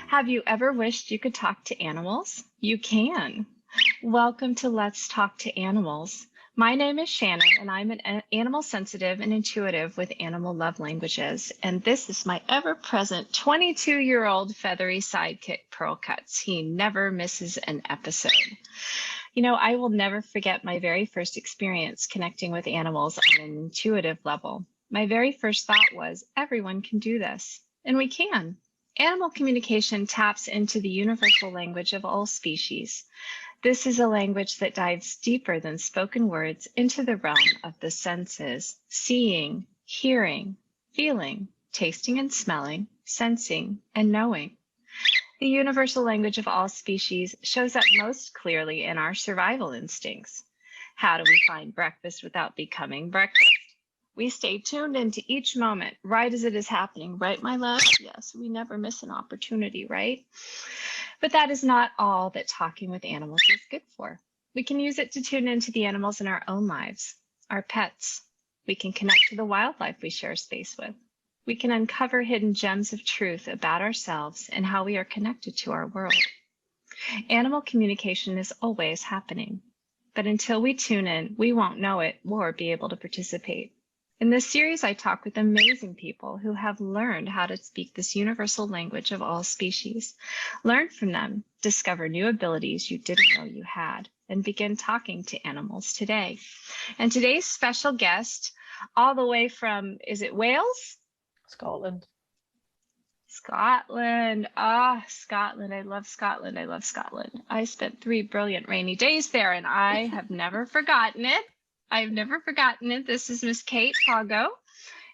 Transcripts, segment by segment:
Have you ever wished you could talk to animals? You can. Welcome to Let's Talk to Animals. My name is Shannon, and I'm an animal sensitive and intuitive with animal love languages. And this is my ever-present 22-year-old feathery sidekick, Pearl Cutts. He never misses an episode. You know, I will never forget my very first experience connecting with animals on an intuitive level. My very first thought was, everyone can do this. And we can. Animal communication taps into the universal language of all species. This is a language that dives deeper than spoken words into the realm of the senses, seeing, hearing, feeling, tasting and smelling, sensing, and knowing. The universal language of all species shows up most clearly in our survival instincts. How do we find breakfast without becoming breakfast? We stay tuned into each moment, right as it is happening, right, my love? Yes, we never miss an opportunity, right? But that is not all that talking with animals is good for. We can use it to tune into the animals in our own lives, our pets. We can connect to the wildlife we share space with. We can uncover hidden gems of truth about ourselves and how we are connected to our world. Animal communication is always happening, but until we tune in, we won't know it or be able to participate. In this series, I talk with amazing people who have learned how to speak this universal language of all species. Learn from them, discover new abilities you didn't know you had, and begin talking to animals today. And today's special guest, all the way from, is it Wales? Scotland. Scotland. Scotland. I love Scotland. I love Scotland. I spent 3 brilliant rainy days there, and I have never forgotten it. I've never forgotten it. This is Miss Kate Foggo,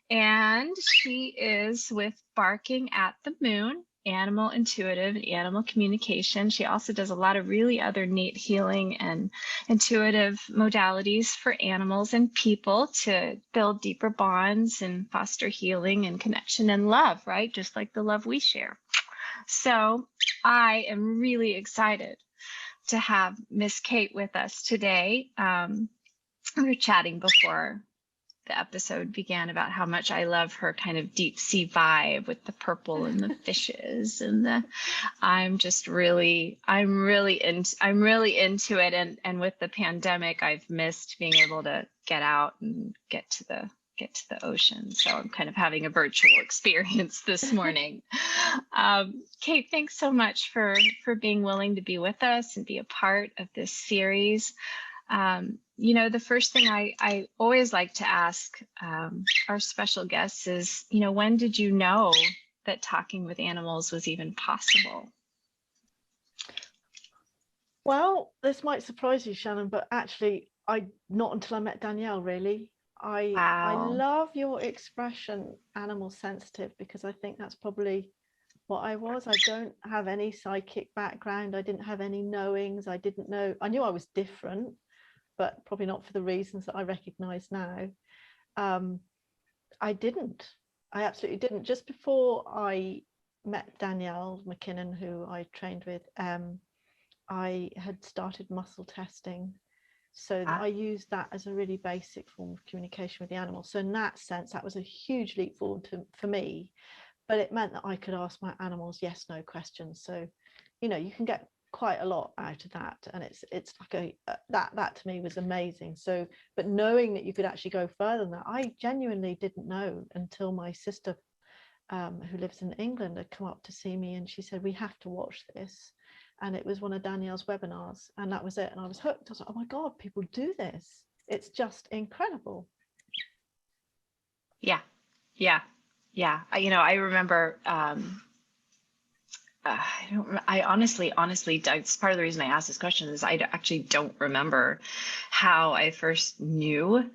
and she is with Barking at the Moon, animal intuitive and animal communication. She also does a lot of really other neat healing and intuitive modalities for animals and people to build deeper bonds and foster healing and connection and love, right? Just like the love we share. So I am really excited to have Miss Kate with us today. We were chatting before the episode began about how much I love her kind of deep sea vibe with the purple and the fishes and I'm really into it. And with the pandemic, I've missed being able to get out and get to the ocean. So I'm kind of having a virtual experience this morning. Kate, thanks so much for being willing to be with us and be a part of this series. You know, the first thing I always like to ask our special guests is, you know, when did you know that talking with animals was even possible? Well, this might surprise you, Shannon, but actually, not until I met Danielle, really. Wow. I love your expression, animal sensitive, because I think that's probably what I was. I don't have any psychic background. I didn't have any knowings. I knew I was different, but probably not for the reasons that I recognize now. I absolutely didn't. Just before I met Danielle McKinnon, who I trained with, I had started muscle testing. So I used that as a really basic form of communication with the animal. So in that sense, that was a huge leap forward for me, but it meant that I could ask my animals yes, no questions. So, you know, you can get quite a lot out of that, and it's like that to me was amazing. So, but knowing that you could actually go further than that, I genuinely didn't know until my sister, who lives in England, had come up to see me, and she said, we have to watch this. And it was one of Danielle's webinars, and that was it. And I was hooked. I was like, oh my God, people do this. It's just incredible. Yeah. You know, I remember. I honestly, it's part of the reason I asked this question is I actually don't remember how I first knew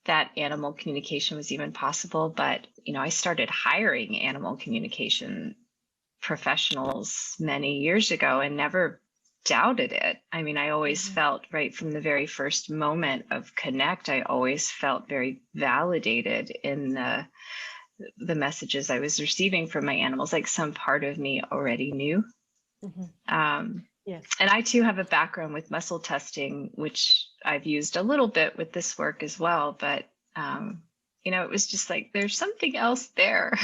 that animal communication was even possible. But, you know, I started hiring animal communication professionals many years ago and never doubted it. I mean, I always felt right from the very first moment of connect, I always felt very validated in the messages I was receiving from my animals, like some part of me already knew. Yes. And I too have a background with muscle testing, which I've used a little bit with this work as well. But, you know, it was just like, there's something else there.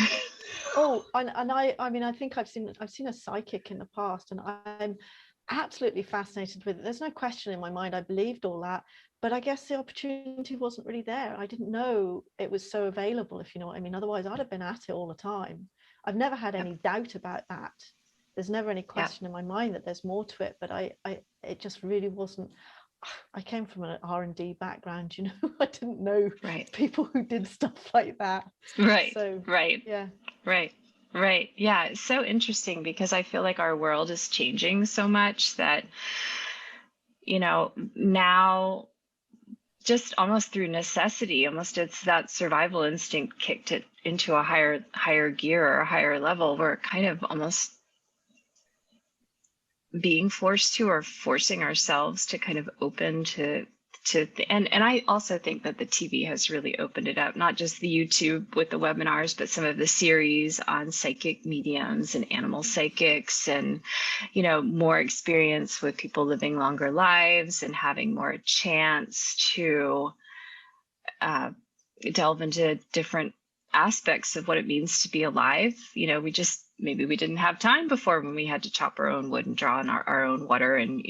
Oh, and I mean, I think I've seen a psychic in the past, and I'm absolutely fascinated with it. There's no question in my mind. I believed all that, but I guess the opportunity wasn't really there. I didn't know it was so available, if you know what I mean. Otherwise, I'd have been at it all the time. I've never had Yep. any doubt about that. There's never any Yep. question in my mind that there's more to it, but it just really wasn't. I came from an R&D background, you know. I didn't know Right. people who did stuff like that. Right. So Right. yeah. Right. Right. Yeah. It's so interesting because I feel like our world is changing so much that, now just almost through necessity, almost it's that survival instinct kicked it into a higher gear or a higher level. We're kind of almost being forced to, or forcing ourselves to kind of open and I also think that the TV has really opened it up, not just the YouTube with the webinars, but some of the series on psychic mediums and animal psychics, and more experience with people living longer lives and having more chance to delve into different aspects of what it means to be alive. Maybe we didn't have time before, when we had to chop our own wood and draw on our own water and,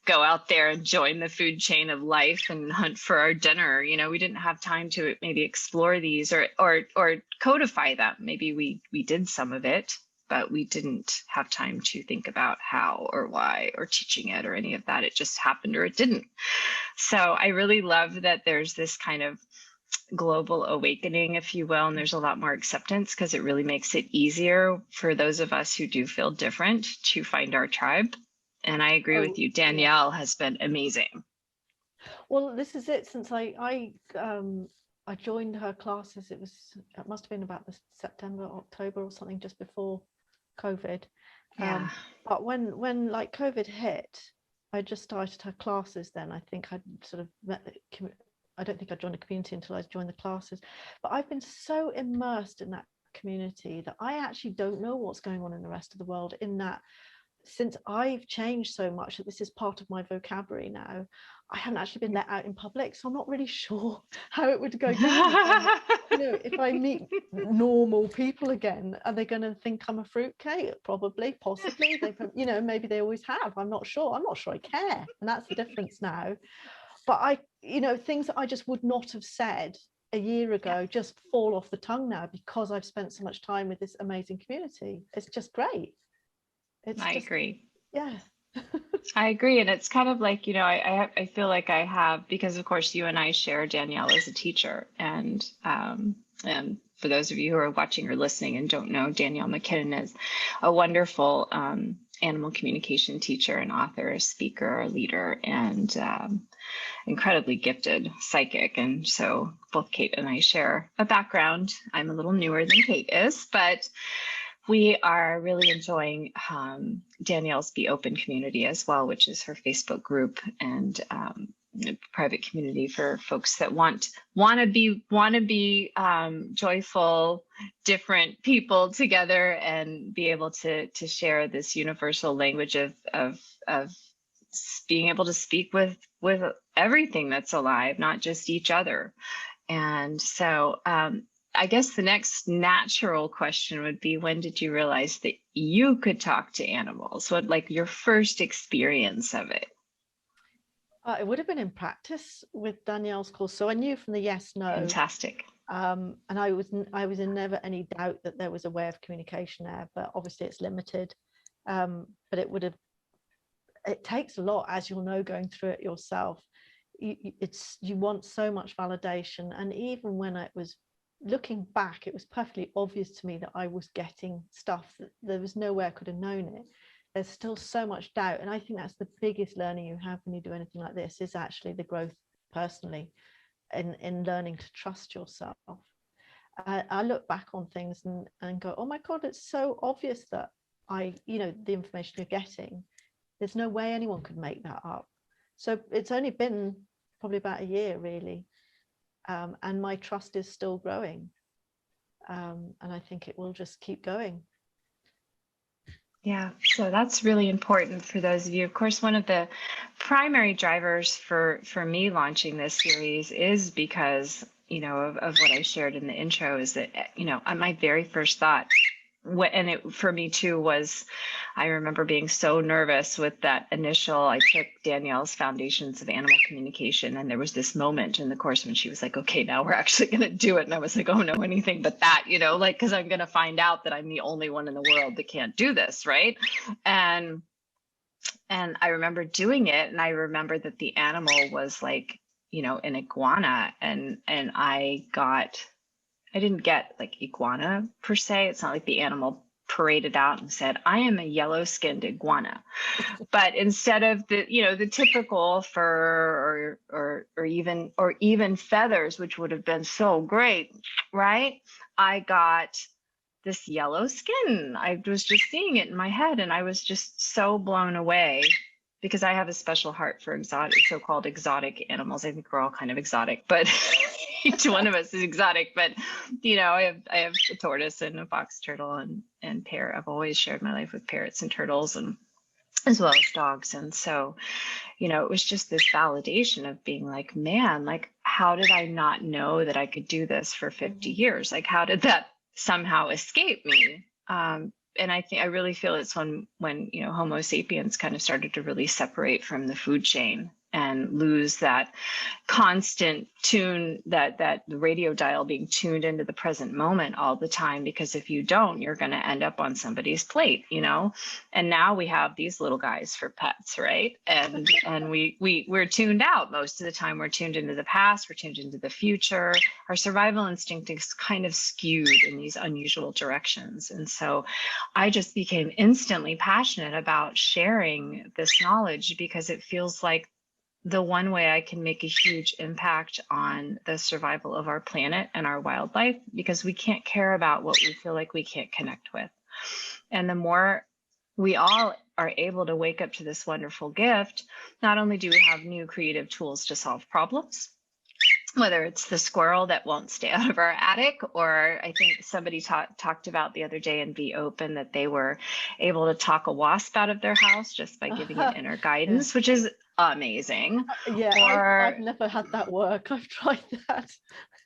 go out there and join the food chain of life and hunt for our dinner. We didn't have time to maybe explore these or codify them. Maybe we did some of it, but we didn't have time to think about how or why or teaching it or any of that. It just happened or it didn't. So I really love that there's this kind of global awakening, if you will, and there's a lot more acceptance, because it really makes it easier for those of us who do feel different to find our tribe. And I agree with you. Danielle has been amazing. Well, this is it. Since I joined her classes, it must have been about the September, October or something, just before COVID. Yeah. But when like COVID hit, I just started her classes then. I think I'd sort of I don't think I joined a community until I joined the classes. But I've been so immersed in that community that I actually don't know what's going on in the rest of the world, in that since I've changed so much that this is part of my vocabulary now, I haven't actually been let out in public, so I'm not really sure how it would go down if I meet normal people again. Are they going to think I'm a fruitcake? Probably, possibly. Maybe they always have. I'm not sure I care, and that's the difference now. But things that I just would not have said a year ago just fall off the tongue now, because I've spent so much time with this amazing community. It's just great. I agree. Yeah. I agree. And it's kind of like, I feel like I have, because of course you and I share Danielle as a teacher. And for those of you who are watching or listening and don't know, Danielle McKinnon is a wonderful animal communication teacher and author, a speaker, a leader, and incredibly gifted psychic. And so both Kate and I share a background. I'm a little newer than Kate is, but we are really enjoying Danielle's Be Open community as well, which is her Facebook group and a private community for folks that want to be joyful, different people together and be able to share this universal language of being able to speak with everything that's alive, not just each other. And so I guess the next natural question would be, when did you realize that you could talk to animals? What, like, your first experience of it? It would have been in practice with Danielle's course. So I knew from the yes, no. Fantastic. And I was in never any doubt that there was a way of communication there, but obviously it's limited. But it takes a lot, as you'll know, going through it yourself. You want so much validation. And even when it was looking back, it was perfectly obvious to me that I was getting stuff that there was no way I could have known it. There's still so much doubt, and I think that's the biggest learning you have when you do anything like this, is actually the growth personally in learning to trust yourself. I look back on things and go, oh my God, it's so obvious that the information you're getting, there's no way anyone could make that up. So it's only been probably about a year, really. And my trust is still growing. And I think it will just keep going. Yeah, so that's really important for those of you. Of course, one of the primary drivers for me launching this series is because, of what I shared in the intro is that, my very first thought, for me too, was I remember being so nervous with that initial, I took Danielle's Foundations of Animal Communication, and there was this moment in the course when she was like, okay, now we're actually going to do it. And I was like, oh no, anything but that, because I'm going to find out that I'm the only one in the world that can't do this. Right. And I remember doing it, and I remember that the animal was like, an iguana, and I didn't get like iguana per se. It's not like the animal paraded out and said, I am a yellow-skinned iguana. But instead of the typical fur or even feathers, which would have been so great, right? I got this yellow skin. I was just seeing it in my head, and I was just so blown away, because I have a special heart for so-called exotic animals. I think we're all kind of exotic, but each one of us is exotic. But I have a tortoise and a fox turtle and parrot. I've always shared my life with parrots and turtles, and as well as dogs. And so, it was just this validation of being like, man, like, how did I not know that I could do this for 50 years? Like, how did that somehow escape me? And I really feel it's when Homo sapiens kind of started to really separate from the food chain and lose that constant tune, that the radio dial being tuned into the present moment all the time. Because if you don't, you're going to end up on somebody's plate, And now we have these little guys for pets, right? And we're tuned out most of the time. We're tuned into the past. We're tuned into the future. Our survival instinct is kind of skewed in these unusual directions. And so I just became instantly passionate about sharing this knowledge, because it feels like the one way I can make a huge impact on the survival of our planet and our wildlife, because we can't care about what we feel like we can't connect with. And the more we all are able to wake up to this wonderful gift, not only do we have new creative tools to solve problems, whether it's the squirrel that won't stay out of our attic, or I think somebody talked about the other day in Be Open that they were able to talk a wasp out of their house just by giving it inner guidance, which is amazing. I've never had that work. I've tried that.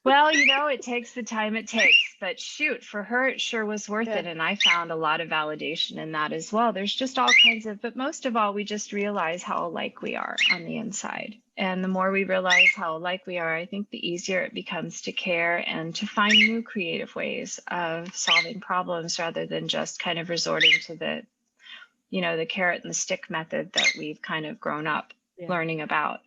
Well, it takes the time it takes, but shoot, for her, it sure was worth it. And I found a lot of validation in that as well. There's just all kinds of, but most of all, we just realize how alike we are on the inside. And the more we realize how alike we are, I think the easier it becomes to care and to find new creative ways of solving problems, rather than just kind of resorting to the carrot and the stick method that we've kind of grown up learning about.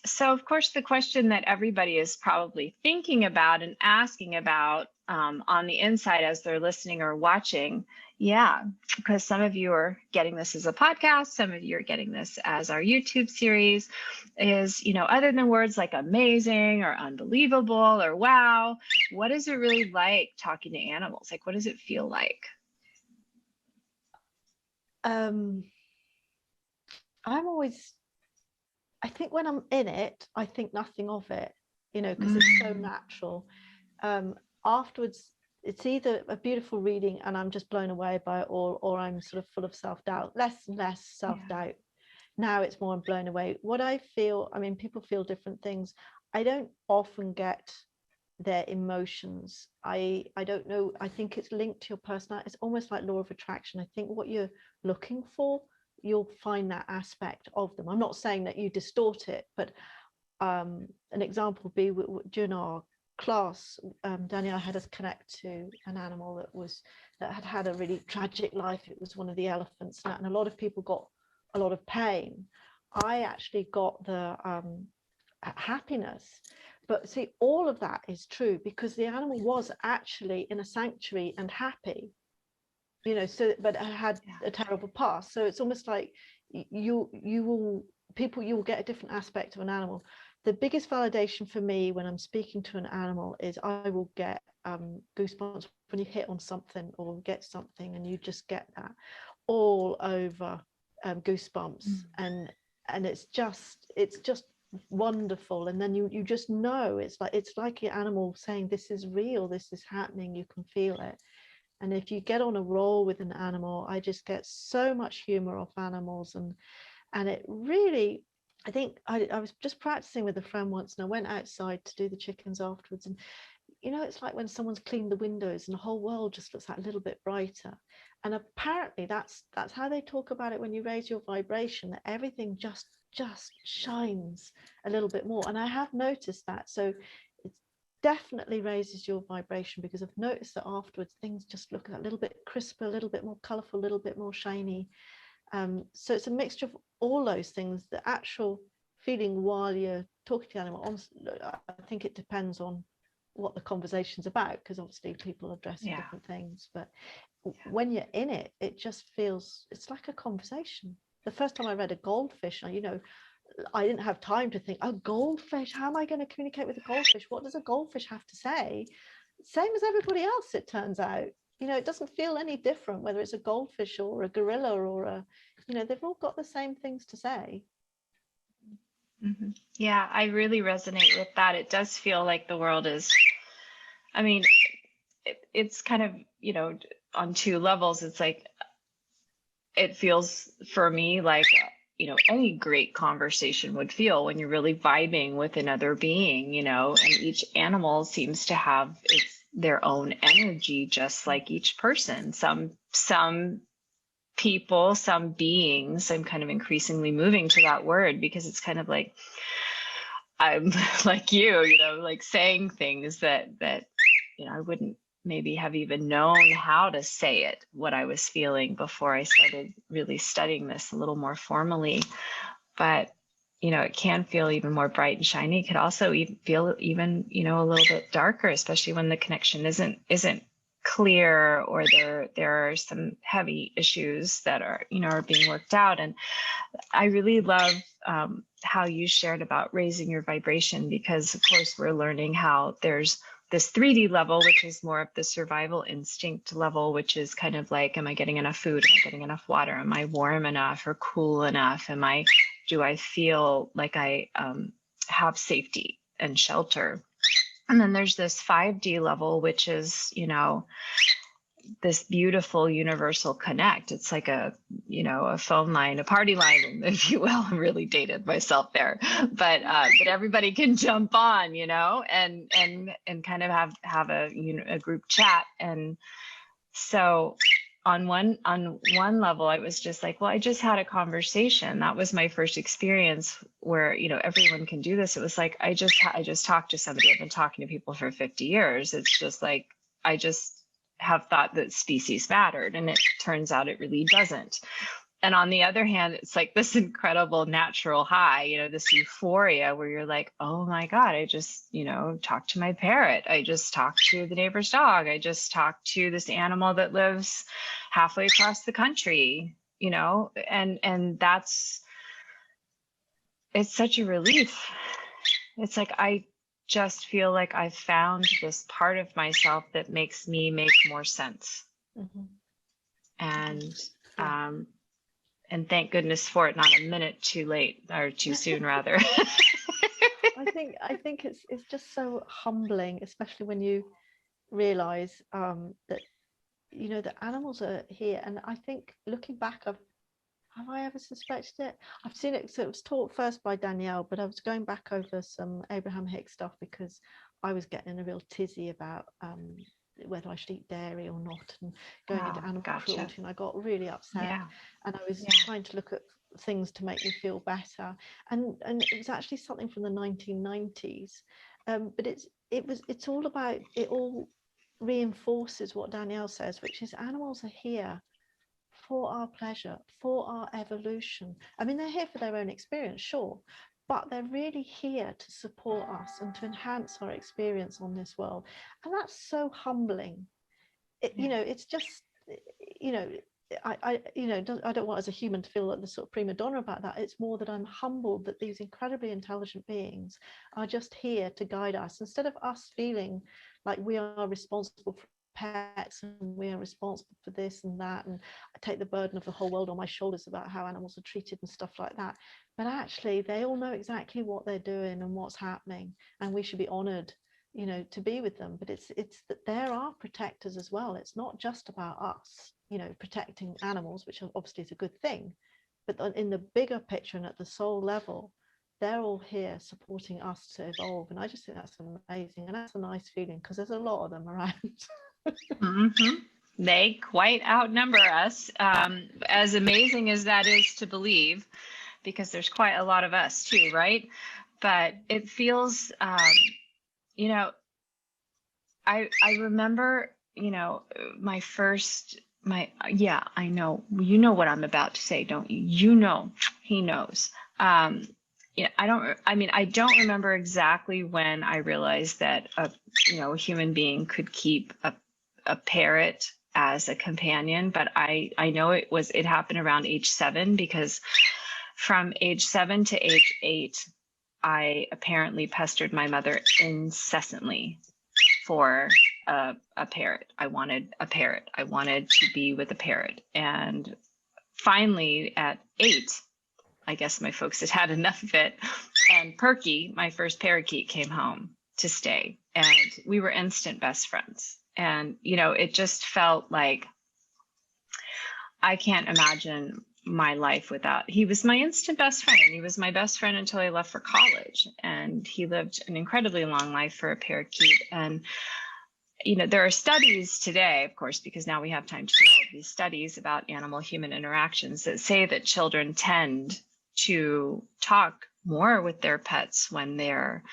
So, of course, the question that everybody is probably thinking about and asking about on the inside as they're listening or watching, because some of you are getting this as a podcast, some of you are getting this as our YouTube series, is, other than words like amazing or unbelievable or wow, what is it really like talking to animals? Like, what does it feel like? I think when I'm in it, I think nothing of it, because it's so natural. Afterwards, it's either a beautiful reading and I'm just blown away by it, or I'm sort of full of self-doubt, less and less self-doubt. Now it's more I'm blown away. What I feel, people feel different things. I don't often get their emotions. I don't know. I think it's linked to your personality. It's almost like law of attraction. I think what you're looking for, you'll find that aspect of them. I'm not saying that you distort it, but an example would be during our class, Danielle had us connect to an animal that had a really tragic life. It was one of the elephants, and a lot of people got a lot of pain. I actually got the happiness. But see, all of that is true because the animal was actually in a sanctuary and happy. But it had a terrible past. So it's almost like you will get a different aspect of an animal. The biggest validation for me when I'm speaking to an animal is I will get goosebumps when you hit on something or get something, and you just get that all over, goosebumps, and it's just wonderful. And then you just know it's like your animal saying, this is real, this is happening, you can feel it. And if you get on a roll with an animal, I just get so much humor off animals, and it really, I think I was just practicing with a friend once, and I went outside to do the chickens afterwards, and it's like when someone's cleaned the windows and the whole world just looks like a little bit brighter. And apparently that's how they talk about it when you raise your vibration, that everything just shines a little bit more. And I have noticed that. So it definitely raises your vibration, because I've noticed that afterwards things just look a little bit crisper, a little bit more colorful, a little bit more shiny. So it's a mixture of all those things. The actual feeling while you're talking to the animal, I think it depends on what the conversation's about, because obviously people are addressing different things, but when you're in it, it just feels, it's like a conversation. The first time I read a goldfish, I didn't have time to think, oh, goldfish, how am I going to communicate with a goldfish? What does a goldfish have to say? Same as everybody else, it turns out. It doesn't feel any different whether it's a goldfish or a gorilla or they've all got the same things to say. Mm-hmm. Yeah, I really resonate with that. It does feel like the world is, I mean, it's kind of, on two levels. It's like, it feels for me like, any great conversation would feel when you're really vibing with another being, and each animal seems to have their own energy, just like each person. Some people, some beings, I'm kind of increasingly moving to that word, because it's kind of like, I'm like like saying things that I wouldn't maybe have even known how to say it, what I was feeling, before I started really studying this a little more formally. But it can feel even more bright and shiny. It could also feel even a little bit darker, especially when the connection isn't clear, or there are some heavy issues that are are being worked out. And I really love how you shared about raising your vibration, because of course we're learning how there's this 3D level, which is more of the survival instinct level, which is kind of like, am I getting enough food? Am I getting enough water? Am I warm enough or cool enough? Do I feel like I have safety and shelter? And then there's this 5D level, which is, this beautiful universal connect. It's like a phone line, a party line, if you will. I'm really dated myself there, but everybody can jump on, and kind of have a group chat. And so on one level, I was just like, well, I just had a conversation. That was my first experience where everyone can do this. It was like I just talked to somebody. I've been talking to people for 50 years. It's just like I just have thought that species mattered, and it turns out it really doesn't. And on the other hand, it's like this incredible natural high, this euphoria where you're like, oh my God, I just, talked to my parrot. I just talked to the neighbor's dog. I just talked to this animal that lives halfway across the country, and it's such a relief. It's like, I just feel like I've found this part of myself that makes me make more sense. Mm-hmm. And thank goodness for it, not a minute too late, or too soon rather. I think it's just so humbling, especially when you realize that the animals are here. And I think looking back, have I ever suspected it? I've seen it. So it was taught first by Danielle, but I was going back over some Abraham Hicks stuff, because I was getting a real tizzy about whether I should eat dairy or not, and going into animal cruelty, and I got really upset. And I was trying to look at things to make me feel better, and it was actually something from the 1990s, but it's all about, it all reinforces what Danielle says, which is animals are here for our pleasure, for our evolution. I mean, they're here for their own experience, sure, but they're really here to support us and to enhance our experience on this world. And that's so humbling. It's just, I don't want as a human to feel like the sort of prima donna about that. It's more that I'm humbled that these incredibly intelligent beings are just here to guide us, instead of us feeling like we are responsible for pets and we are responsible for this and that, and I take the burden of the whole world on my shoulders about how animals are treated and stuff like that. But actually they all know exactly what they're doing and what's happening, and we should be honored to be with them. But it's that there are protectors as well. It's not just about us protecting animals, which obviously is a good thing, but in the bigger picture and at the soul level, they're all here supporting us to evolve. And I just think that's amazing. And that's a nice feeling, because there's a lot of them around. Mm-hmm. They quite outnumber us, as amazing as that is to believe, because there's quite a lot of us too, right? But it feels, I remember, I know, you know what I'm about to say, don't you? You know, he knows. I don't remember exactly when I realized that a human being could keep a parrot as a companion, but I know it happened around age 7, because from age 7 to age 8, I apparently pestered my mother incessantly for a parrot. I wanted a parrot. I wanted to be with a parrot. And finally at 8, I guess my folks had had enough of it. And Perky, my first parakeet, came home to stay. And we were instant best friends. And, it just felt like I can't imagine my life without. He was my instant best friend. He was my best friend until I left for college. And he lived an incredibly long life for a parakeet. And there are studies today, of course, because now we have time to do all of these studies about animal-human interactions that say that children tend to talk more with their pets when they're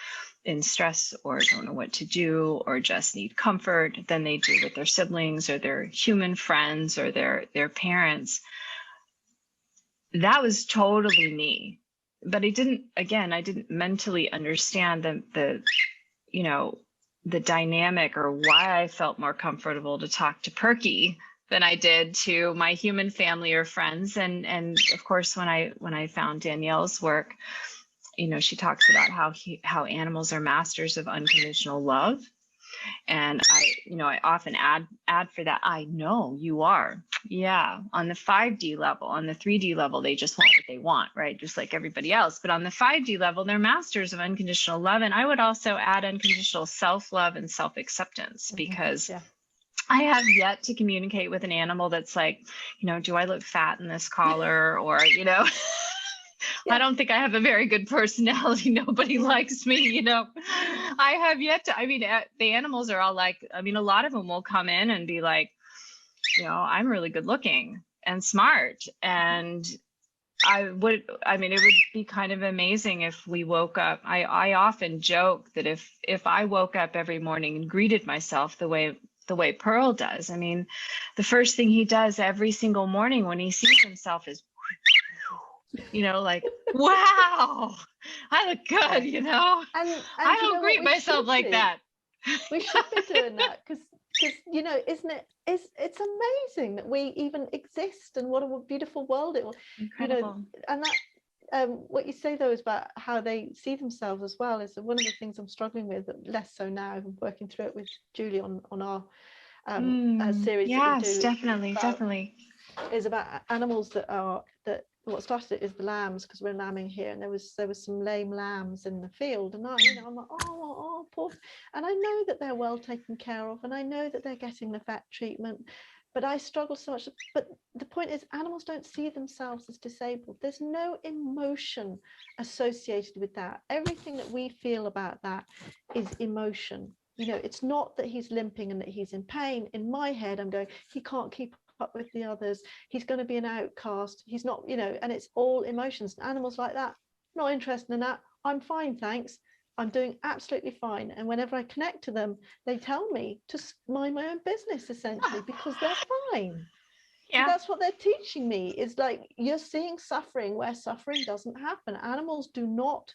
in stress or don't know what to do or just need comfort than they do with their siblings or their human friends or their parents. That was totally me. But I didn't mentally understand the dynamic or why I felt more comfortable to talk to Perky than I did to my human family or friends. And of course, when I found Danielle's work, she talks about how animals are masters of unconditional love. And I often add for that, I know you are. Yeah. On the 5D level, on the 3D level, they just want what they want, right? Just like everybody else. But on the 5D level, they're masters of unconditional love. And I would also add unconditional self-love and self-acceptance, because I have yet to communicate with an animal that's like, do I look fat in this collar? Or, I don't think I have a very good personality. Nobody likes me, I have yet to, the animals are all like, a lot of them will come in and be like, I'm really good looking and smart. And it would be kind of amazing if we woke up. I often joke that if I woke up every morning and greeted myself the way Pearl does, the first thing he does every single morning when he sees himself is, like, wow, I look good, and I don't greet myself like that. We should be doing that, because isn't it, it's amazing that we even exist, and what a beautiful world it was. Incredible. And that what you say though is about how they see themselves as well is one of the things I'm struggling with, less so now. I'm working through it with Julie on our series. Yes, definitely is about animals that what started it is the lambs, because we're lambing here, and there was some lame lambs in the field, and I'm like, oh poor, and I know that they're well taken care of, and I know that they're getting the vet treatment, but I struggle so much. But the point is, animals don't see themselves as disabled. There's no emotion associated with that. Everything that we feel about that is emotion. It's not that he's limping and that he's in pain. In my head, I'm going, he can't keep up with the others, he's going to be an outcast, he's not, and it's all emotions. Animals like that, not interested in that. I'm fine, thanks, I'm doing absolutely fine. And whenever I connect to them, they tell me to mind my own business, essentially, because they're fine. So that's what they're teaching me, is like, you're seeing suffering where suffering doesn't happen. Animals do not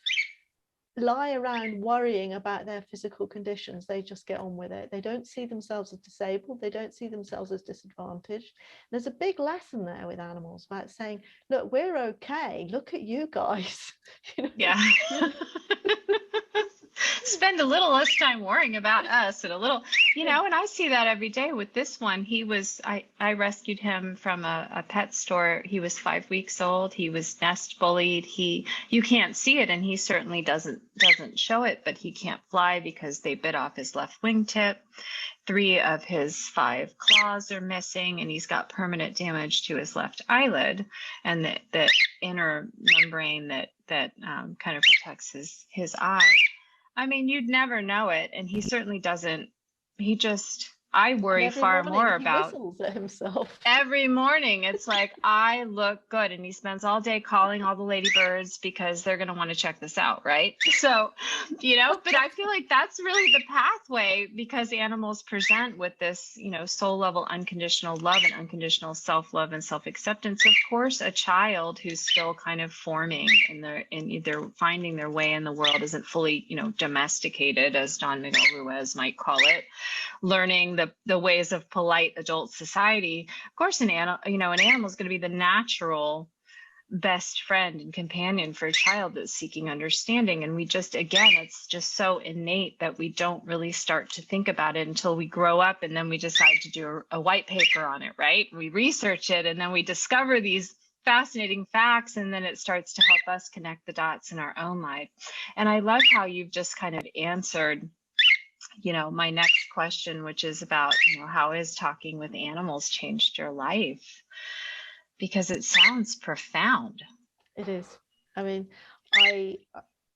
lie around worrying about their physical conditions. They just get on with it. They don't see themselves as disabled. They don't see themselves as disadvantaged. There's a big lesson there with animals about saying, look, we're okay, look at you guys. Spend a little less time worrying about us, and a little, and I see that every day with this one. I rescued him from a pet store. He was 5 weeks old. He was nest bullied. You can't see it, and he certainly doesn't show it, but he can't fly because they bit off his left wingtip. 3 of his 5 claws are missing, and he's got permanent damage to his left eyelid, and the inner membrane that that kind of protects his eye. I mean, you'd never know it, and he certainly doesn't. I worry every far morning more he about whistles at himself. every morning. It's like, I look good, and he spends all day calling all the ladybirds because they're going to want to check this out, right? So, but I feel like that's really the pathway, because animals present with this, soul level unconditional love and unconditional self-love and self-acceptance. Of course, a child who's still kind of forming in either finding their way in the world, isn't fully, domesticated, as Don Miguel Ruiz might call it, learning the ways of polite adult society. Of course, an animal is going to be the natural best friend and companion for a child that's seeking understanding. And it's just so innate that we don't really start to think about it until we grow up, and then we decide to do a white paper on it, right? We research it, and then we discover these fascinating facts, and then it starts to help us connect the dots in our own life. And I love how you've just kind of answered my next question, which is about, how has talking with animals changed your life? Because it sounds profound. It is. I mean, I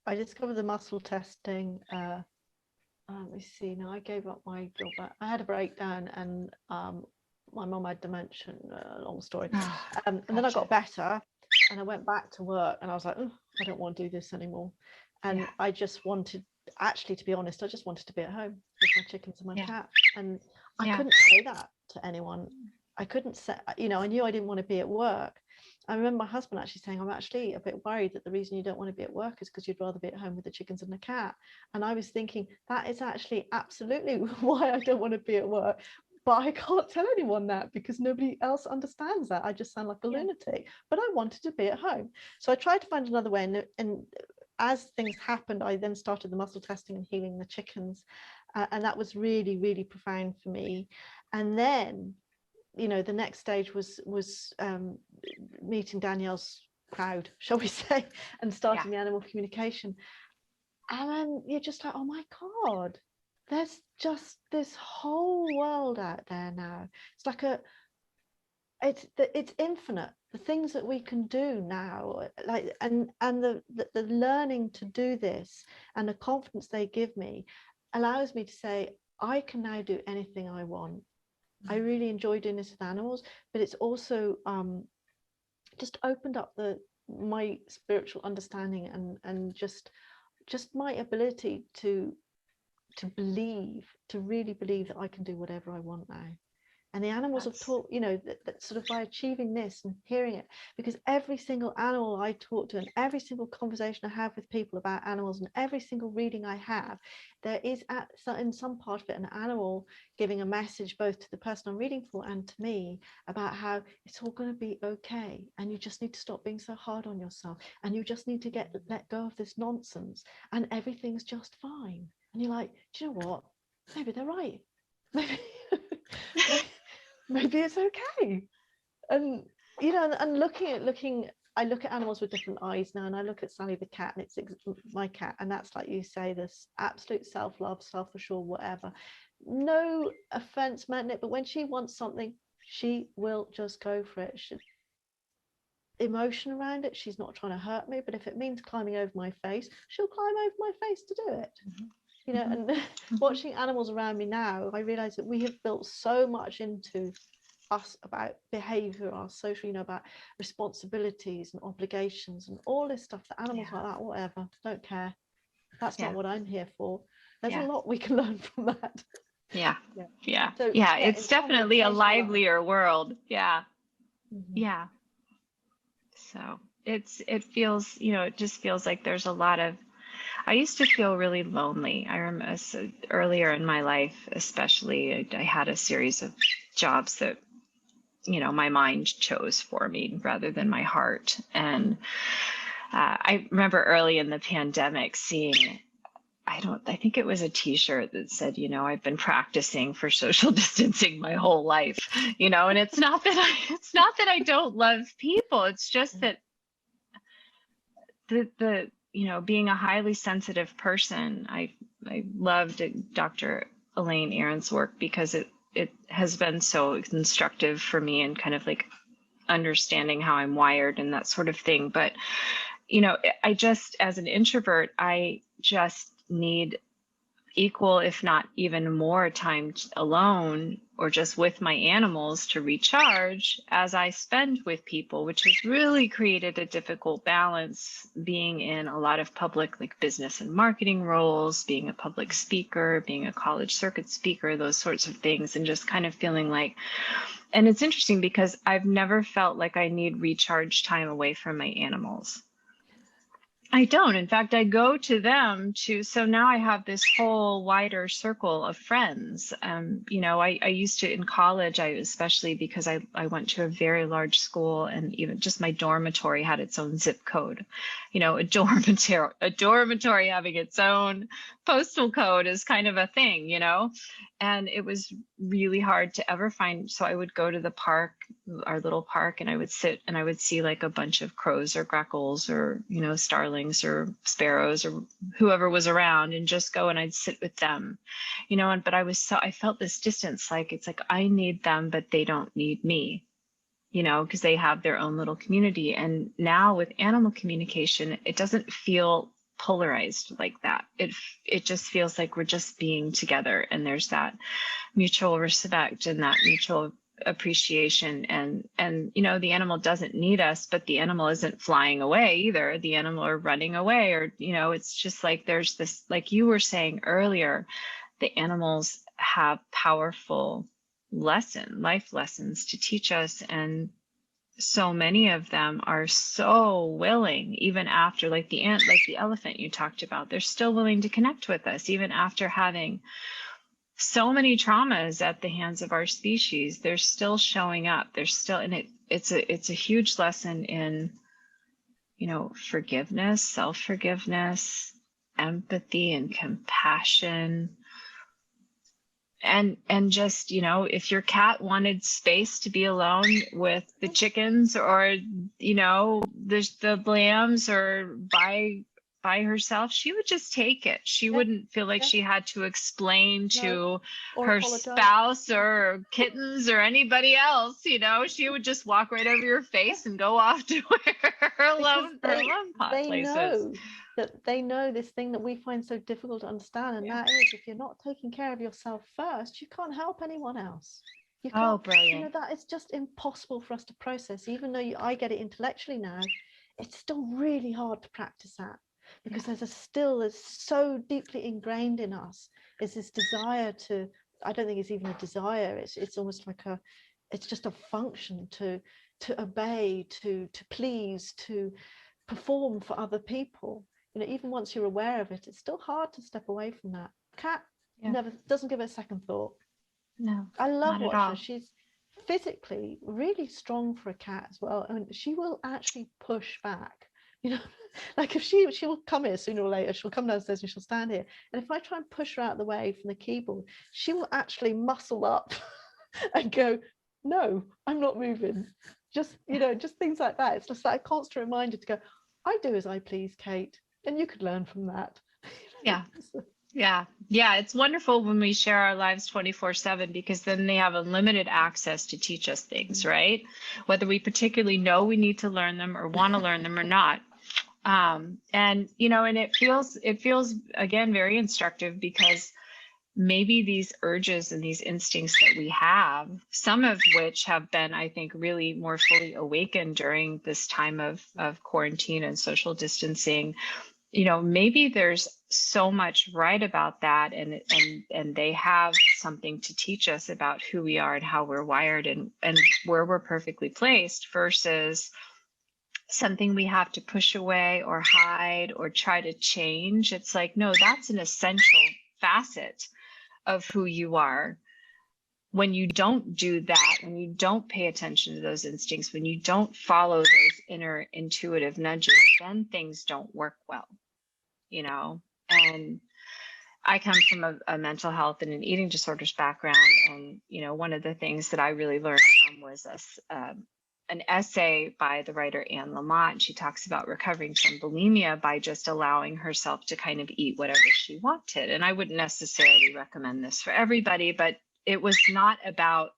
discovered the muscle testing. Let me see. Now I gave up my job. I had a breakdown, and my mum had dementia. Long story. And then I got better, and I went back to work, and I was like, oh, I don't want to do this anymore. And I just wanted, actually, to be honest, I just wanted to be at home with my chickens and my cat. And I couldn't say that to anyone. I couldn't say, I knew I didn't want to be at work. I remember my husband actually saying, I'm actually a bit worried that the reason you don't want to be at work is because you'd rather be at home with the chickens and the cat. And I was thinking, that is actually absolutely why I don't want to be at work. But I can't tell anyone that, because nobody else understands that. I just sound like a lunatic. But I wanted to be at home. So I tried to find another way. And as things happened, I then started the muscle testing and healing the chickens. And that was really, really profound for me. And then, the next stage was meeting Danielle's crowd, shall we say, and starting the animal communication. And then you're just like, oh my God, there's just this whole world out there now. It's like it's infinite, the things that we can do now, like and the learning to do this, and the confidence they give me allows me to say, I can now do anything I want. I really enjoy doing this with animals, but it's also just opened up my spiritual understanding and just my ability to really believe that I can do whatever I want now. And the animals have taught, that sort of by achieving this and hearing it, because every single animal I talk to and every single conversation I have with people about animals and every single reading I have, there is in some part of it an animal giving a message both to the person I'm reading for and to me about how it's all going to be okay, and you just need to stop being so hard on yourself, and you just need to let go of this nonsense, and everything's just fine. And you're like, do you know what? Maybe they're right. Maybe it's okay. And I look at animals with different eyes now, and I look at Sally the cat, and it's my cat, and that's, like you say, this absolute self-love, self-assured, whatever, no offense meant in it, but when she wants something, she will just go for it. Emotion around it, she's not trying to hurt me, but if it means climbing over my face, she'll climb over my face to do it. And watching animals around me now, I realize that we have built so much into us about behavior, our social, about responsibilities and obligations and all this stuff that animals like that, whatever, don't care. That's not what I'm here for. There's a lot we can learn from that. So, it's definitely a livelier world. So it feels, it just feels like there's a lot of, I used to feel really lonely. I remember earlier in my life, especially, I had a series of jobs that, my mind chose for me rather than my heart. And I remember early in the pandemic seeing, I think it was a t-shirt that said, I've been practicing for social distancing my whole life, and it's not that I don't love people. It's just that the being a highly sensitive person, I loved Dr. Elaine Aron's work because it has been so instructive for me and kind of like understanding how I'm wired and that sort of thing. But, I just, as an introvert, I just need equal, if not even more time alone or just with my animals to recharge as I spend with people, which has really created a difficult balance being in a lot of public, like business and marketing roles, being a public speaker, being a college circuit speaker, those sorts of things, and just kind of feeling like, and it's interesting because I've never felt like I need recharge time away from my animals. I don't. In fact, I go to them so now I have this whole wider circle of friends. I used to in college, especially because I went to a very large school, and even just my dormitory had its own zip code. A dormitory having its own postal code is kind of a thing, and it was really hard to ever find. So I would go to the park, our little park, and I would sit and I would see like a bunch of crows or grackles or, starlings or sparrows or whoever was around, and just go and I'd sit with them, but I felt this distance, like, it's like I need them, but they don't need me, because they have their own little community. And now with animal communication, it doesn't feel polarized like that. It just feels like we're just being together, and there's that mutual respect and that mutual appreciation, and the animal doesn't need us, but the animal isn't flying away either. The animal are running away, or it's just like there's this, like you were saying earlier, the animals have powerful life lessons to teach us, and so many of them are so willing, even after, like the elephant you talked about, they're still willing to connect with us even after having so many traumas at the hands of our species. They're still showing up. They're still, and it's a huge lesson in, forgiveness, self-forgiveness, empathy and compassion. And just, if your cat wanted space to be alone with the chickens, or, the lambs, or by herself, she would just take it. She wouldn't feel like she had to explain to her apologize. spouse or kittens or anybody else. She would just walk right over your face and go off to her love places. They know this thing that we find so difficult to understand, and that is, if you're not taking care of yourself first, you can't help anyone else. You can't, oh, brilliant. That is just impossible for us to process. Even though I get it intellectually now, it's still really hard to practice that, because there's so deeply ingrained in us is this desire to, I don't think it's even a desire, it's almost like it's just a function to obey, to please, to perform for other people. Even once you're aware of it, it's still hard to step away from that. Cat never doesn't give it a second thought. No, I love watching her. She's physically really strong for a cat as well, and she will actually push back. Like if she will come here sooner or later, she'll come downstairs and she'll stand here, and if I try and push her out of the way from the keyboard, she will actually muscle up and go, no, I'm not moving. Just things like that. It's just like a constant reminder to go, I do as I please, Kate, and you could learn from that. Yeah. It's wonderful when we share our lives 24/7, because then they have unlimited access to teach us things, right? Whether we particularly know we need to learn them or want to learn them or not. And it feels again very instructive, because maybe these urges and these instincts that we have, some of which have been, I think, really more fully awakened during this time of quarantine and social distancing, maybe there's so much right about that, and they have something to teach us about who we are and how we're wired, and where we're perfectly placed, versus something we have to push away or hide or try to change. It's like, no, that's an essential facet of who you are. When you don't do that, when you don't pay attention to those instincts, when you don't follow those inner intuitive nudges, then things don't work well, and I come from a mental health and an eating disorders background. And, one of the things that I really learned from was an essay by the writer Anne Lamott. She talks about recovering from bulimia by just allowing herself to kind of eat whatever she wanted. And I wouldn't necessarily recommend this for everybody, but it was not about,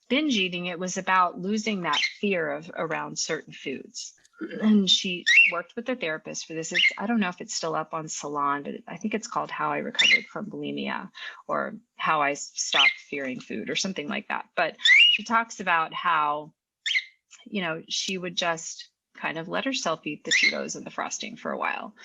binge eating. It was about losing that fear around certain foods. and she worked with a therapist for this. I don't know if it's still up on Salon, but I think it's called How I Recovered from Bulimia, or How I Stopped Fearing Food, or something like that. But she talks about how, she would just kind of let herself eat the Cheetos and the frosting for a while.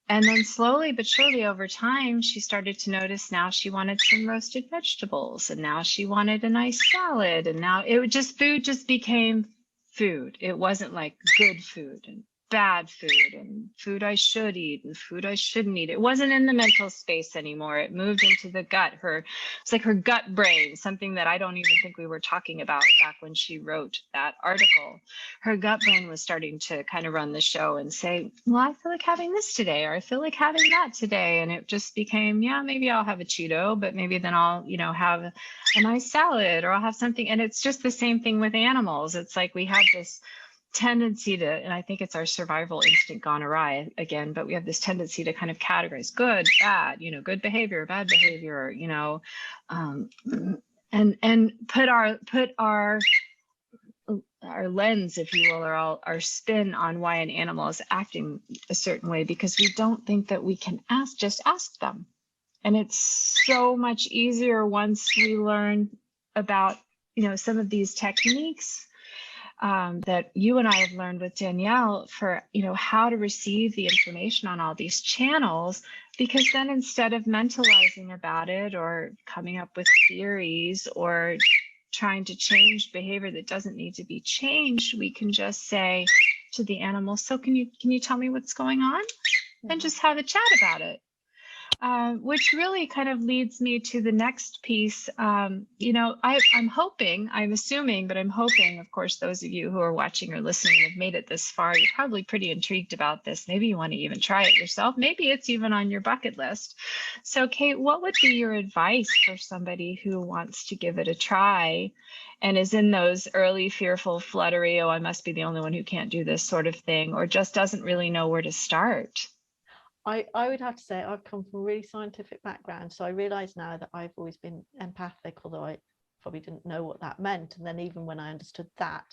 And then slowly but surely over time, she started to notice now she wanted some roasted vegetables, and now she wanted a nice salad. And now food just became food. It wasn't like good food and bad food and food I should eat and food I shouldn't eat. It wasn't in the mental space anymore. It moved into the gut. It's like her gut brain, something that I don't even think we were talking about back when she wrote that article. Her gut brain was starting to kind of run the show and say, well, I feel like having this today, or I feel like having that today. And it just became, yeah, maybe I'll have a Cheeto, but maybe then I'll, have a nice salad, or I'll have something. And it's just the same thing with animals. It's like we have this tendency to, and I think it's our survival instinct gone awry again, but we have this tendency to kind of categorize good, bad, good behavior, bad behavior, and put our lens, if you will, or our spin on why an animal is acting a certain way, because we don't think that we can just ask them. And it's so much easier once we learn about, some of these techniques that you and I have learned with Danielle for, how to receive the information on all these channels, because then instead of mentalizing about it or coming up with theories or trying to change behavior that doesn't need to be changed, we can just say to the animal, so can you tell me what's going on? And just have a chat about it. Which really kind of leads me to the next piece. I'm assuming, but I'm hoping, of course, those of you who are watching or listening and have made it this far, you're probably pretty intrigued about this. Maybe you want to even try it yourself. Maybe it's even on your bucket list. So, Kate, what would be your advice for somebody who wants to give it a try and is in those early fearful, fluttery, oh, I must be the only one who can't do this sort of thing, or just doesn't really know where to start? I would have to say I've come from a really scientific background, so I realize now that I've always been empathic, although I probably didn't know what that meant. And then even when I understood that,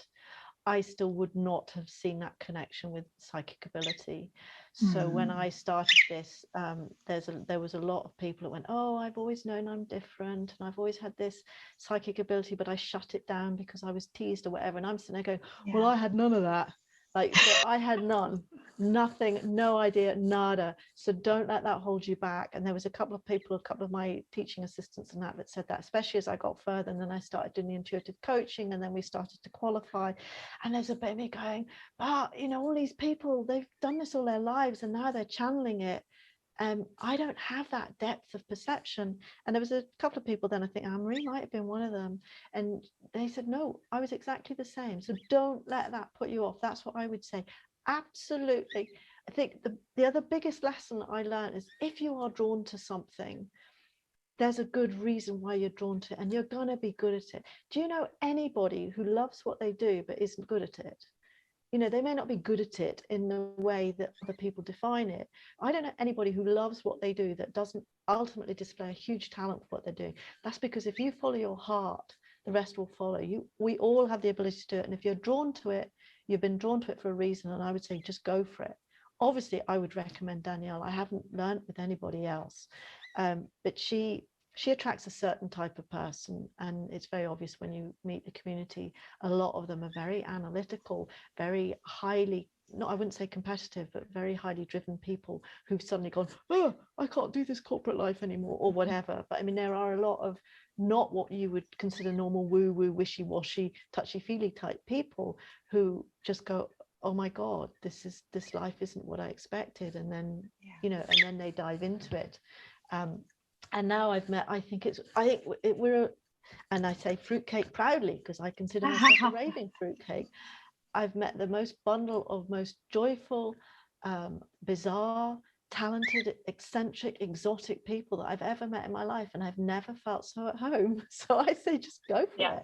I still would not have seen that connection with psychic ability. So when I started this, there was a lot of people that went, oh, I've always known I'm different, and I've always had this psychic ability, but I shut it down because I was teased or whatever. And I'm sitting there going, well, I had none of that. Like, so I had nothing, no idea, nada. So don't let that hold you back. And there was a couple of my teaching assistants and that said that, especially as I got further. And then I started doing the intuitive coaching, and then we started to qualify. And there's a bit of me going, but all these people, they've done this all their lives and now they're channeling it. I don't have that depth of perception. And there was a couple of people then, I think Anne-Marie might have been one of them, and they said, no, I was exactly the same. So don't let that put you off. That's what I would say. Absolutely. I think the other biggest lesson I learned is, if you are drawn to something, there's a good reason why you're drawn to it, and you're going to be good at it. Do you know anybody who loves what they do but isn't good at it? They may not be good at it in the way that other people define it. I don't know anybody who loves what they do that doesn't ultimately display a huge talent for what they're doing. That's because if you follow your heart, the rest will follow you. We all have the ability to do it. And if you're drawn to it, you've been drawn to it for a reason. And I would say just go for it. Obviously, I would recommend Danielle. I haven't learned with anybody else, but she attracts a certain type of person, and it's very obvious when you meet the community. A lot of them are very analytical, very highly, I wouldn't say competitive, but very highly driven people who've suddenly gone, oh, I can't do this corporate life anymore, or whatever. But I mean, there are a lot of not what you would consider normal woo-woo, wishy-washy, touchy-feely type people who just go, oh my God, this life isn't what I expected. And then, and then they dive into it. And now I've met, and I say fruitcake proudly because I consider myself a raving fruitcake. I've met the most bundle of most joyful, bizarre, talented, eccentric, exotic people that I've ever met in my life, and I've never felt so at home. So I say, just go for it.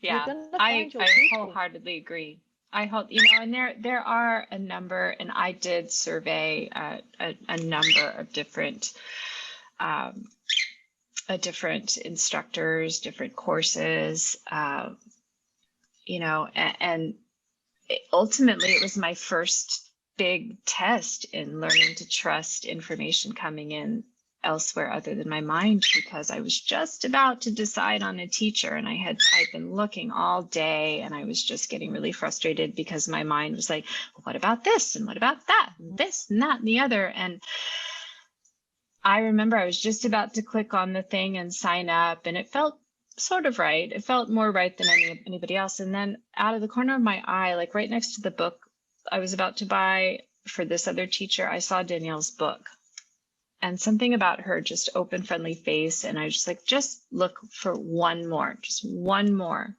Yeah, I wholeheartedly agree. I hope, and there are a number, and I did survey a number of different instructors, different courses, and ultimately, it was my first big test in learning to trust information coming in elsewhere other than my mind, because I was just about to decide on a teacher, and I'd been looking all day, and I was just getting really frustrated because my mind was like, well, what about this, and what about that, and this and that and the other. And I remember I was just about to click on the thing and sign up, and it felt sort of right. It felt more right than anybody else. And then out of the corner of my eye, like right next to the book I was about to buy for this other teacher, I saw Danielle's book. And something about her just open, friendly face. And I was just like, just look for one more, just one more.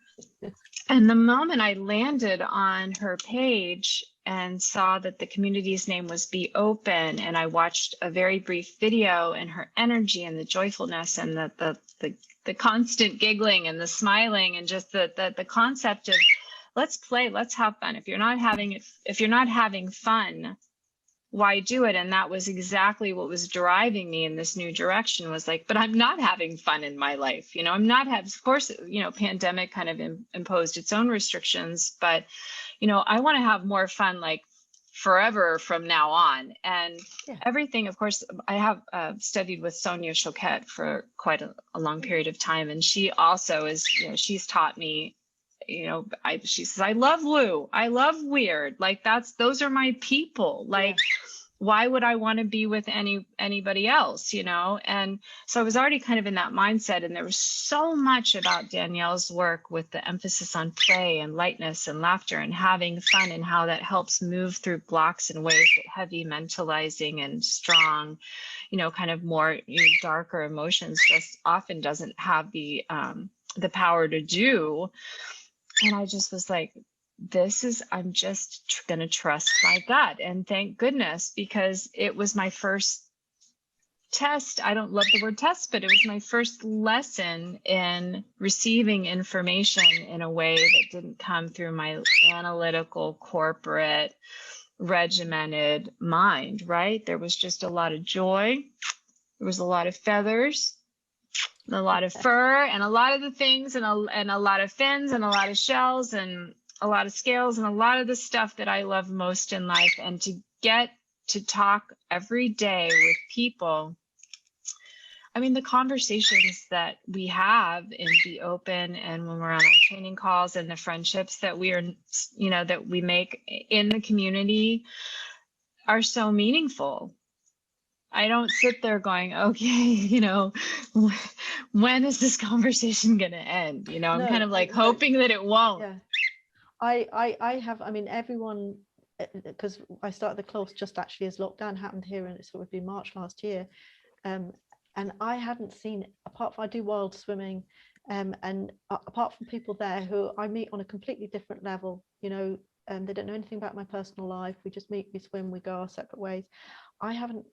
And the moment I landed on her page and saw that the community's name was Be Open, and I watched a very brief video, and her energy and the joyfulness and the constant giggling and the smiling, and just the concept of let's play, let's have fun. If you're not having fun, why do it? And that was exactly what was driving me in this new direction, was like, but I'm not having fun in my life. I'm not having, of course, pandemic kind of imposed its own restrictions, but, I want to have more fun, like forever from now on. And everything, of course, I have studied with Sonia Choquette for quite a long period of time. And she also is, she's taught me, she says, I love woo, I love weird, like those are my people, like why would I want to be with anybody else, And so I was already kind of in that mindset, and there was so much about Danielle's work with the emphasis on play and lightness and laughter and having fun, and how that helps move through blocks in ways that heavy mentalizing and strong, kind of more darker emotions just often doesn't have the power to do. And I just was like, I'm just going to trust my gut. And thank goodness, because it was my first test. I don't love the word test, but it was my first lesson in receiving information in a way that didn't come through my analytical, corporate, regimented mind, right? There was just a lot of joy. There was a lot of feathers, a lot of fur, and a lot of the things, and a lot of fins, and a lot of shells, and a lot of scales, and a lot of the stuff that I love most in life. And to get to talk every day with people, I mean, the conversations that we have in Be Open, and when we're on our training calls, and the friendships that that we make in the community are so meaningful. I don't sit there going, okay, when is this conversation going to end? I'm kind of like hoping that it won't. Yeah. I have, everyone, because I started the course just actually as lockdown happened here, and it would be March last year. And I hadn't seen, apart from I do wild swimming, and apart from people there who I meet on a completely different level, they don't know anything about my personal life. We just meet, we swim, we go our separate ways. I hadn't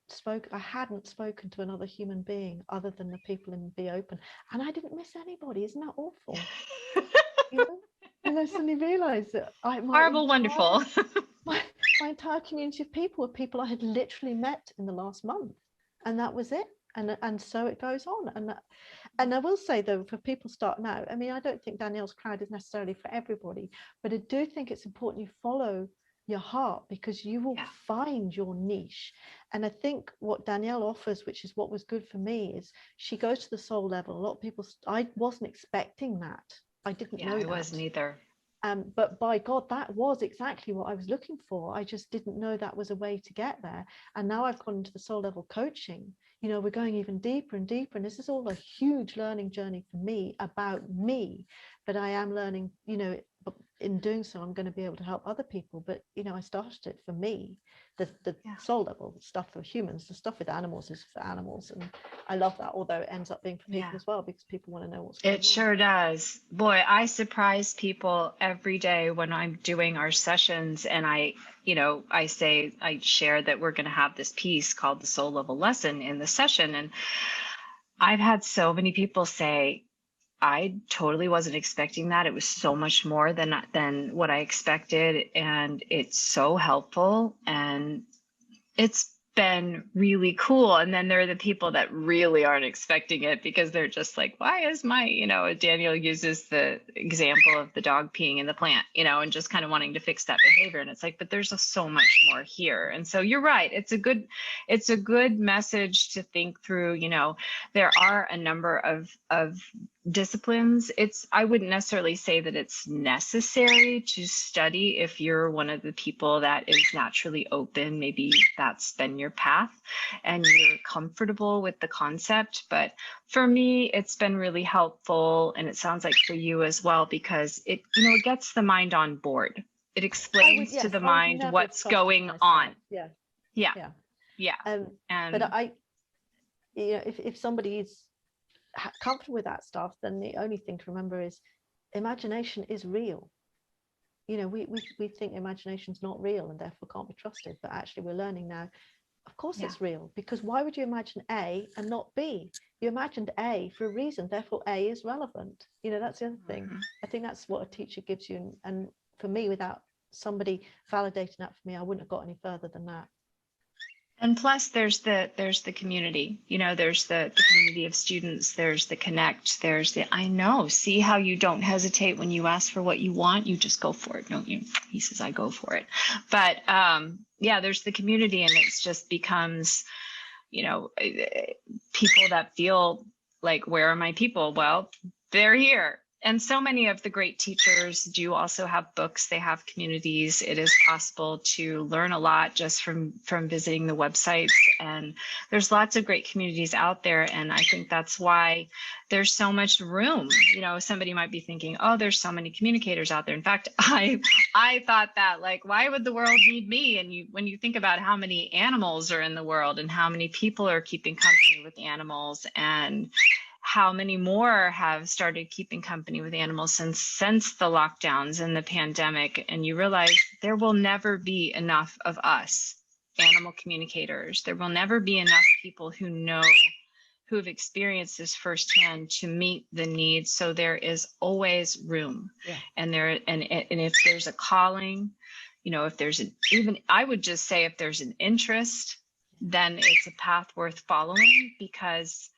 spoken to another human being other than the people in Be Open, and I didn't miss anybody. Isn't that awful? And I suddenly realized that wonderful. my entire community of people were people I had literally met in the last month, and that was it. And so it goes on. And I will say, though, for people starting out, I don't think Danielle's crowd is necessarily for everybody, but I do think it's important you follow your heart, because you will find your niche. And I think what Danielle offers, which is what was good for me, is she goes to the soul level. A lot of people, I wasn't expecting that. I didn't know that. I wasn't either. But by God, that was exactly what I was looking for. I just didn't know that was a way to get there. And now I've gone into the soul level coaching. We're going even deeper and deeper. And this is all a huge learning journey for me, about me. But I am learning, in doing so, I'm going to be able to help other people. But, I started it for me. The soul level stuff for humans, the stuff with animals is for animals. And I love that, although it ends up being for people as well, because people want to know what's going on. It sure does. Boy, I surprise people every day when I'm doing our sessions, and I share that we're going to have this piece called the soul level lesson in the session. And I've had so many people say, I totally wasn't expecting that. It was so much more than what I expected. And it's so helpful. And it's been really cool. And then there are the people that really aren't expecting it because they're just like, why is my, Daniel uses the example of the dog peeing in the plant, and just kind of wanting to fix that behavior. And it's like, but there's so much more here. And so you're right. It's a good message to think through. There are a number of disciplines. I wouldn't necessarily say that it's necessary to study if you're one of the people that is naturally open. Maybe that's been your path and you're comfortable with the concept. But for me, it's been really helpful. And it sounds like for you as well, because it gets the mind on board. It explains to the mind what's going on. Yeah. Yeah. Yeah. But if somebody is comfortable with that stuff, then the only thing to remember is imagination is real. We think imagination's not real and therefore can't be trusted, but actually we're learning now, of course it's real, because why would you imagine A and not B? You imagined A for a reason, therefore A is relevant. That's the other thing. I think that's what a teacher gives you, and for me, without somebody validating that for me, I wouldn't have got any further than that. And plus there's the community, there's the community of students, there's the connect, there's the, I know, see how you don't hesitate when you ask for what you want, you just go for it, don't you? He says, I go for it. But there's the community, and it's just becomes, people that feel like, where are my people? Well, they're here. And so many of the great teachers do also have books. They have communities. It is possible to learn a lot just from visiting the websites. And there's lots of great communities out there. And I think that's why there's so much room. Somebody might be thinking, oh, there's so many communicators out there. In fact, I thought that, like, why would the world need me? And when you think about how many animals are in the world and how many people are keeping company with animals, and how many more have started keeping company with animals since the lockdowns and the pandemic. And you realize there will never be enough of us, animal communicators. There will never be enough people who have experienced this firsthand to meet the needs. So there is always room. Yeah. And if there's a calling, if there's I would just say, if there's an interest, then it's a path worth following, because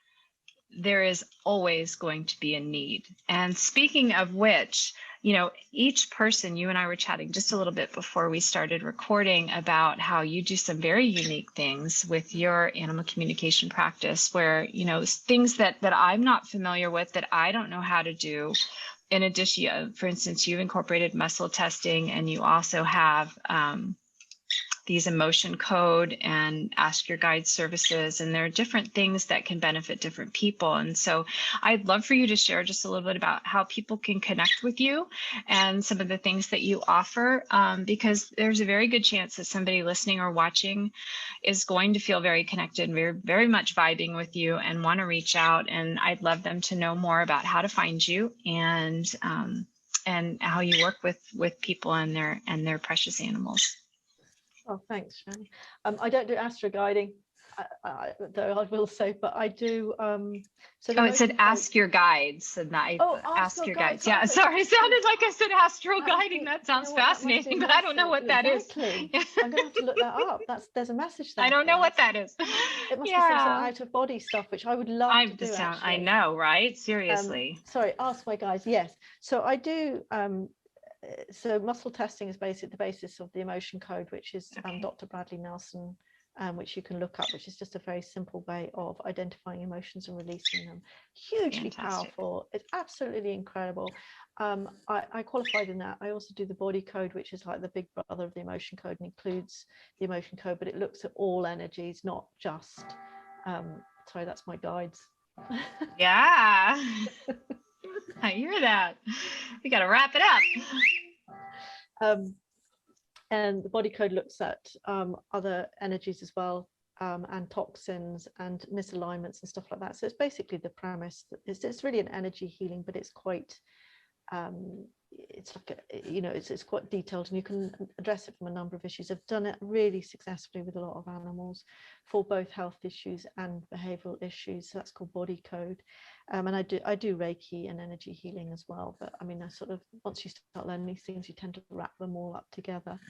there is always going to be a need. And speaking of which, each person, you and I were chatting just a little bit before we started recording about how you do some very unique things with your animal communication practice, where, things that I'm not familiar with, that I don't know how to do. In addition, for instance, you've incorporated muscle testing, and you also have these emotion code and ask your guide services, and there are different things that can benefit different people. And so I'd love for you to share just a little bit about how people can connect with you and some of the things that you offer, because there's a very good chance that somebody listening or watching is going to feel very connected and very, very much vibing with you and want to reach out. And I'd love them to know more about how to find you and how you work with people and their precious animals. Oh, thanks, Shannon. I don't do astro guiding, though I will say, but I do. It said ask your guides, and ask your guides. Yeah, sorry, it sounded like I said astral guiding. That sounds fascinating, but I don't know what that is. I'm going to have to look that up. There's a message there. I don't know what that is. It must be some sort of out of body stuff, which I would love to do. I know, right? Seriously. Sorry, ask my guides. Yes, so I do. So muscle testing is basically the basis of the emotion code, which is Dr. Bradley Nelson, which you can look up, which is just a very simple way of identifying emotions and releasing them. Hugely powerful. It's absolutely incredible. I qualified in that. I also do the body code, which is like the big brother of the emotion code and includes the emotion code, but it looks at all energies, not just sorry, that's my guides. Yeah. I hear that. We got to wrap it up. And the body code looks at other energies as well, and toxins and misalignments and stuff like that. So it's basically the premise that it's really an energy healing, but it's quite it's like it's quite detailed, and you can address it from a number of issues. I've done it really successfully with a lot of animals for both health issues and behavioral issues. So that's called body code. And I do Reiki and energy healing as well. But I mean, I sort of, once you start learning these things, you tend to wrap them all up together.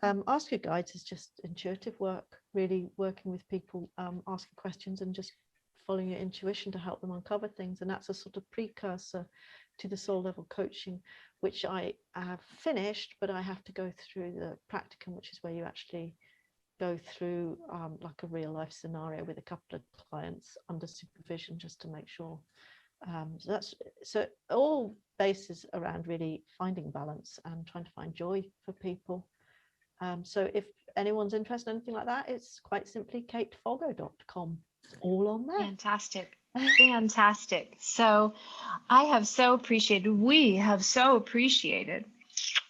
Ask Your Guides is just intuitive work, really working with people, asking questions and just following your intuition to help them uncover things. And that's a sort of precursor to the soul level coaching, which I have finished, but I have to go through the practicum, which is where you actually go through like a real life scenario with a couple of clients under supervision, just to make sure. So all bases around really finding balance and trying to find joy for people. So if anyone's interested in anything like that, it's quite simply katefoggo.com. It's all on there. Fantastic. So we have so appreciated.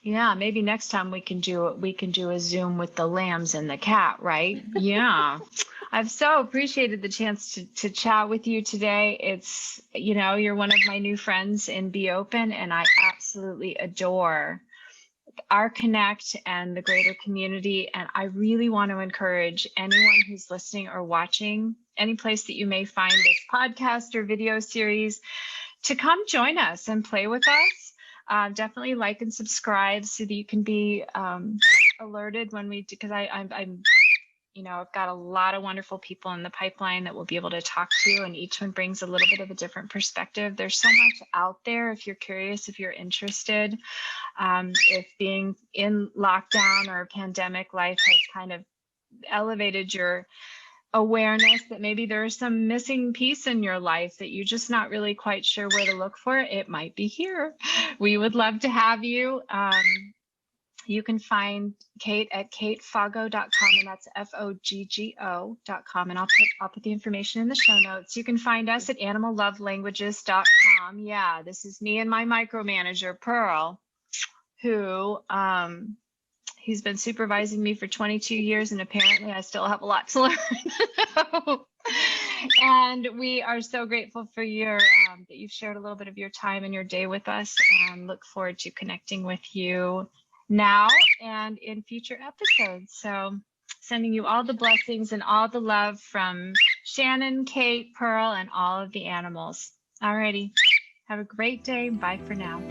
Yeah, maybe next time we can do a Zoom with the lambs and the cat, right? Yeah. I've so appreciated the chance to chat with you today. It's, you're one of my new friends in Be Open, and I absolutely adore our connect and the greater community. And I really want to encourage anyone who's listening or watching, any place that you may find this podcast or video series, to come join us and play with us. Definitely like and subscribe so that you can be alerted when we do, because I'm I've got a lot of wonderful people in the pipeline that we'll be able to talk to, and each one brings a little bit of a different perspective. There's so much out there if you're curious, if you're interested. If being in lockdown or pandemic life has kind of elevated your awareness that maybe there's some missing piece in your life that you're just not really quite sure where to look for, it might be here. We would love to have you. You can find Kate at katefoggo.com, and that's FOGGO.com. And I'll put the information in the show notes. You can find us at animallovelanguages.com. Yeah, this is me and my micromanager, Pearl, who he's been supervising me for 22 years, and apparently I still have a lot to learn. And we are so grateful for your that you've shared a little bit of your time and your day with us, and look forward to connecting with you now and in future episodes. So sending you all the blessings and all the love from Shannon, Kate, Pearl, and all of the animals. Alrighty. Have a great day. Bye for now.